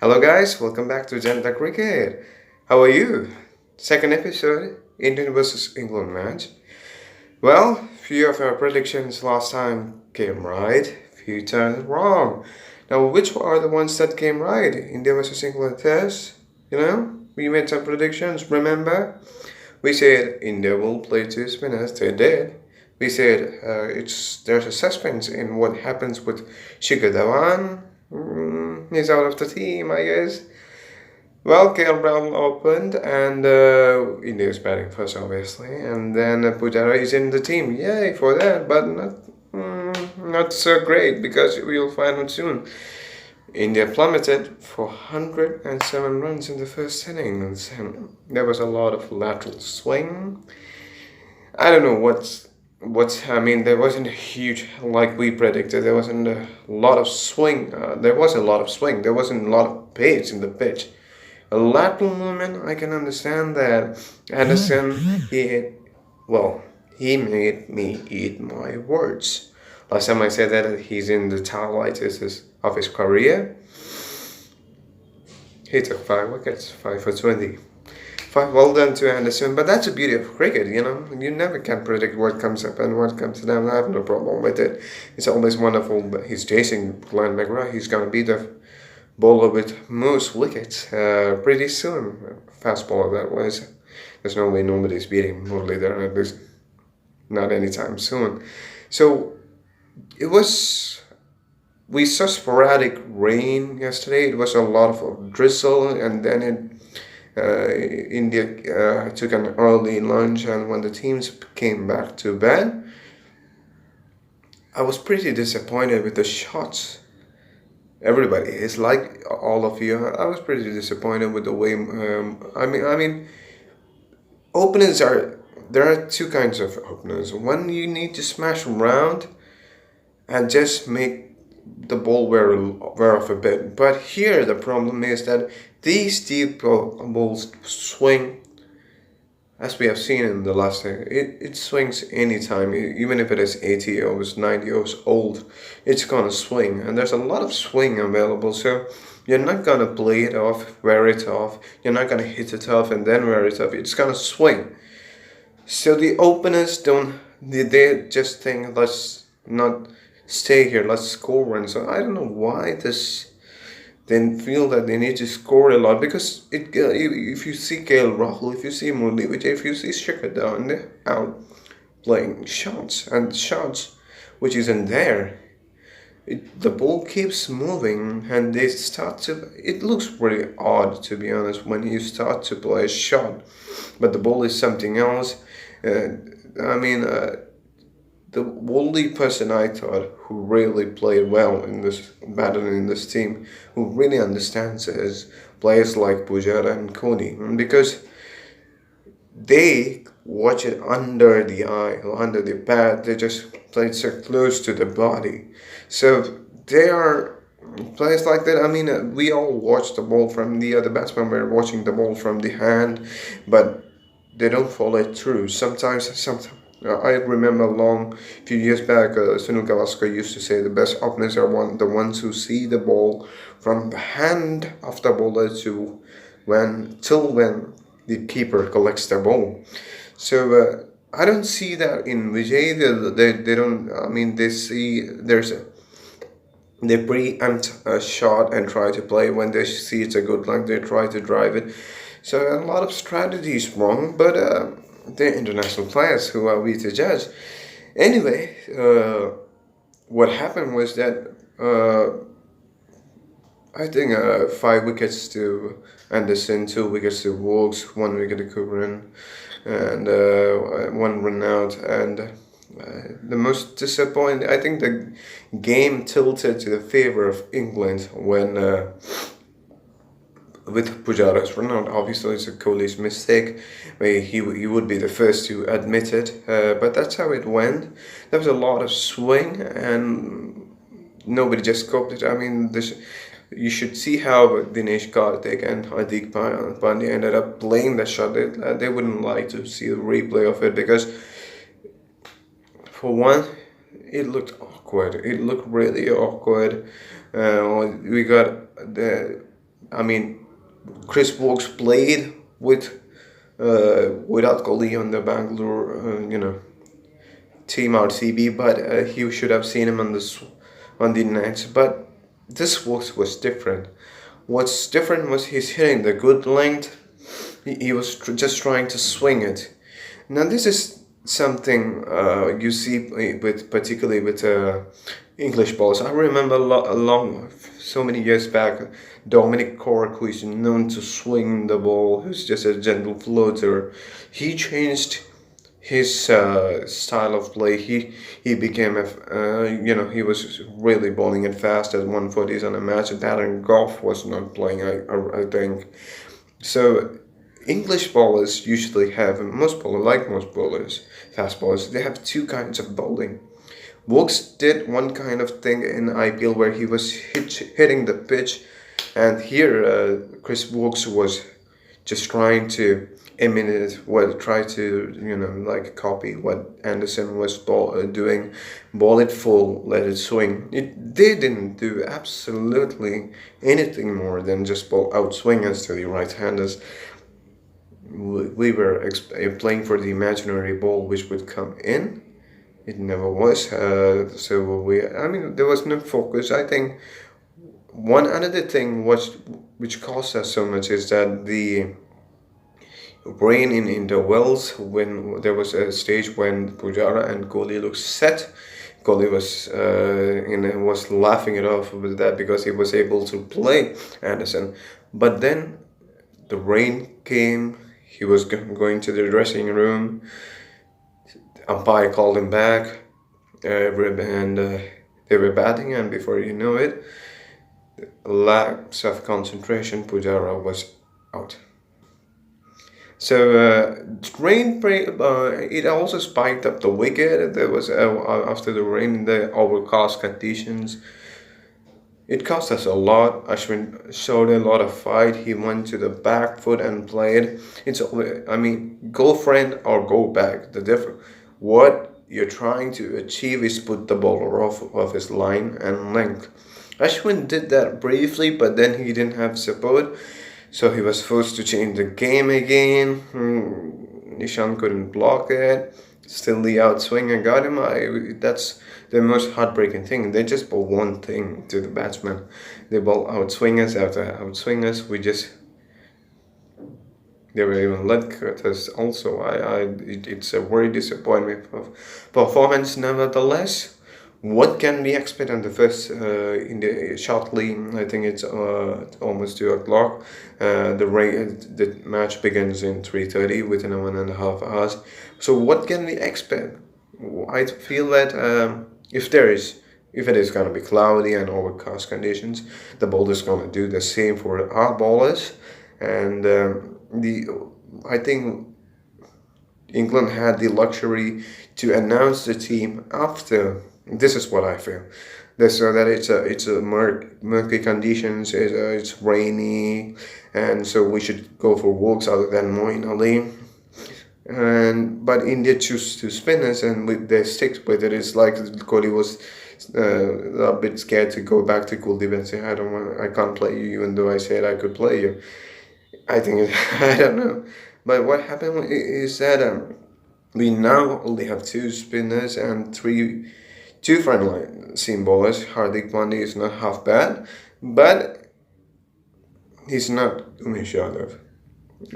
Hello, guys. Welcome back to Janta Cricket. How are you? Second episode, Indian versus England match. Well, few of our predictions last time came right, few turned wrong. Now, which are the ones that came right? India versus England test. We made some predictions. Remember, we said India will play two spinners. They did. We said there's a suspense in what happens with Shikhar Dhawan. He's out of the team, I guess. Well, KL Brown opened, and India is batting first, obviously, and then Pujara is in the team. Yay for that, but not so great because we'll find out soon. India plummeted for 107 runs in the first innings, and there was a lot of lateral swing. I don't know what's. I mean, there wasn't a huge like we predicted. There wasn't a lot of swing. There was a lot of swing. There wasn't a lot of pace in the pitch. A lateral movement, I can understand that. Anderson, he made me eat my words. Last time I said that he's in the twilight of his career. He took 5 wickets, 5 for 20. Well done to Anderson, but that's the beauty of cricket, You never can predict what comes up and what comes down. I have no problem with it. It's always wonderful that he's chasing Glenn McGrath. He's going to be the bowler with most wickets pretty soon. Fast bowler that was. There's no way nobody's beating Muralidharan, at least not anytime soon. So it was. We saw sporadic rain yesterday. It was a lot of drizzle, and then India took an early lunch, and when the teams came back to bed, I was pretty disappointed with the shots. Everybody is like all of you. I was pretty disappointed with the way. Openers are there are two kinds of openers. One, you need to smash around and just make the ball wear off a bit. But here the problem is that these deep balls swing, as we have seen in the last day. It swings anytime, even if it is 80 overs, 90 overs old, it's gonna swing, and there's a lot of swing available. So you're not gonna play it off, wear it off. You're not gonna hit it off and then wear it off. It's gonna swing. So the openers they just think, let's not stay here, let's score runs. So I don't know why they feel that they need to score a lot, because if you see KL Rahul, if you see Murli Vijay, if you see Shikhar Dhawan, they're out playing shots, and shots which isn't there. The ball keeps moving, and they start to. It looks pretty odd, to be honest, when you start to play a shot, but the ball is something else. I mean, the only person I thought who really played well in this battle in this team, who really understands it, is players like Pujara and Kohli, because they watch it under the eye, under the pad. They just play it so close to the body. So they are players like that. I mean, we all watch the ball from the other batsman. We're watching the ball from the hand, but they don't follow it through. Sometimes. I remember a few years back, Sunil Gavaskar used to say the best openers are the ones who see the ball from the hand of the bowler till when the keeper collects the ball. So I don't see that in Vijay. They don't. I mean, they see they preempt a shot and try to play. When they see it's a good luck, they try to drive it. So a lot of strategy is wrong, but they're international players. Who are we to judge? Anyway, what happened was that I think 5 wickets to Anderson, 2 wickets to Wokes, 1 wicket to Kubran, and 1 run out. And the most disappointing, I think the game tilted to the favor of England when. With Pujara's run out, obviously it's a Kohli's mistake. He would be the first to admit it, but that's how it went. There was a lot of swing, and nobody just coped it. I mean, you should see how Dinesh Karthik and Hardik Pandya ended up playing that shot. They wouldn't like to see the replay of it, because for one, it looked awkward. It looked really awkward. We got the I mean, Chris Wilkes played without Kohli on the Bangalore, team RCB, but he should have seen him on the nets. But this was different. What's different was he's hitting the good length. He was just trying to swing it. Now this is something you see with particularly with English balls. I remember so many years back, Dominic Cork, who is known to swing the ball, who's just a gentle floater. He changed his style of play. He became he was really bowling it fast at 140s on a match. Darren Goff was not playing. I think so. English bowlers usually have most bowlers, fast bowlers. They have two kinds of bowling. Wilkes did one kind of thing in IPL where he was hitting the pitch, and here Chris Wilkes was just trying to try to like copy what Anderson was doing, ball it full, let it swing. They didn't do absolutely anything more than just ball out swingers to the right-handers. We were playing for the imaginary ball which would come in. It never was. There was no focus. I think one another thing which cost us so much is that the rain in the wells, when there was a stage when Pujara and Kohli looked set. Kohli was laughing it off with that because he was able to play Anderson. But then the rain came. He was going to the dressing room. Umpire called him back, and they were batting, and before you know it, lapse of concentration, Pujara was out. So rain, it also spiked up the wicket. There was after the rain, the overcast conditions. It cost us a lot. Ashwin showed a lot of fight. He went to the back foot and played. Go friend or go back. What you're trying to achieve is put the bowler off of his line and length. Ashwin did that briefly, but then he didn't have support, so he was forced to change the game again. Nishan couldn't block it. Still the outswinger got him. That's the most heartbreaking thing. They just bowl one thing to the batsman. They bowl outswingers after outswingers. They were even let cut us also. It's a very disappointing performance. Nevertheless, what can we expect on the first shortly? I think it's almost 2 o'clock. The match begins in 3:30 within 1.5 hours. So what can we expect? I feel that if it is going to be cloudy and overcast conditions, the bowlers going to do the same for our bowlers, and I think England had the luxury to announce the team after. This is what I feel. So that it's a murky conditions. It's rainy, and so we should go for Wilkes other than Moeen Ali. But India choose two spinners, and they stick with it. It's like Kohli was a bit scared to go back to Kuldeep and say, I can't play you, even though I said I could play you. I think I don't know. But what happened is that we now only have two spinners and two frontline seam bowlers. Hardik Pandya is not half bad, but he's not Umesh Yadav.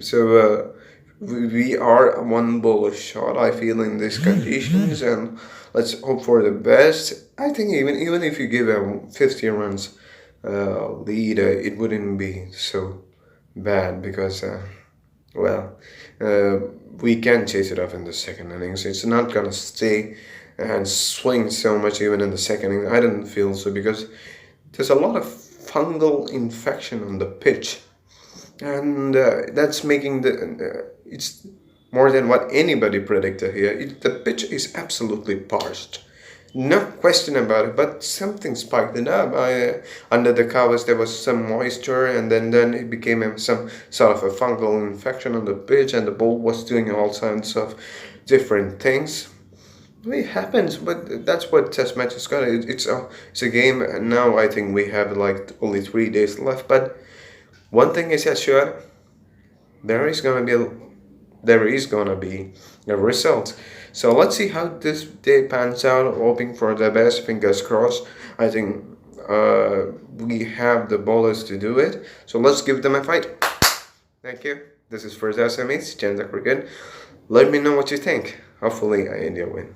So we are one bowler short, I feel, in these conditions, and let's hope for the best. I think even if you give a 50 runs lead, it wouldn't be so bad because, we can chase it off in the second innings. It's not going to stay and swing so much even in the second inning. I don't feel so because there's a lot of fungal infection on the pitch. And that's making it's more than what anybody predicted here. The pitch is absolutely parched. No question about it, but something spiked it up. Under the covers there was some moisture, and then it became some sort of a fungal infection on the pitch, and the ball was doing all kinds of different things. It happens, but that's what Test matches got. It's a game, and now I think we have like only 3 days left, but One thing is assured, there is gonna be a result. So let's see how this day pans out. Hoping for the best. Fingers crossed. I think we have the ballers to do it. So let's give them a fight. Thank you. This is First SMEs, Jen the Cricket. Let me know what you think. Hopefully, India win.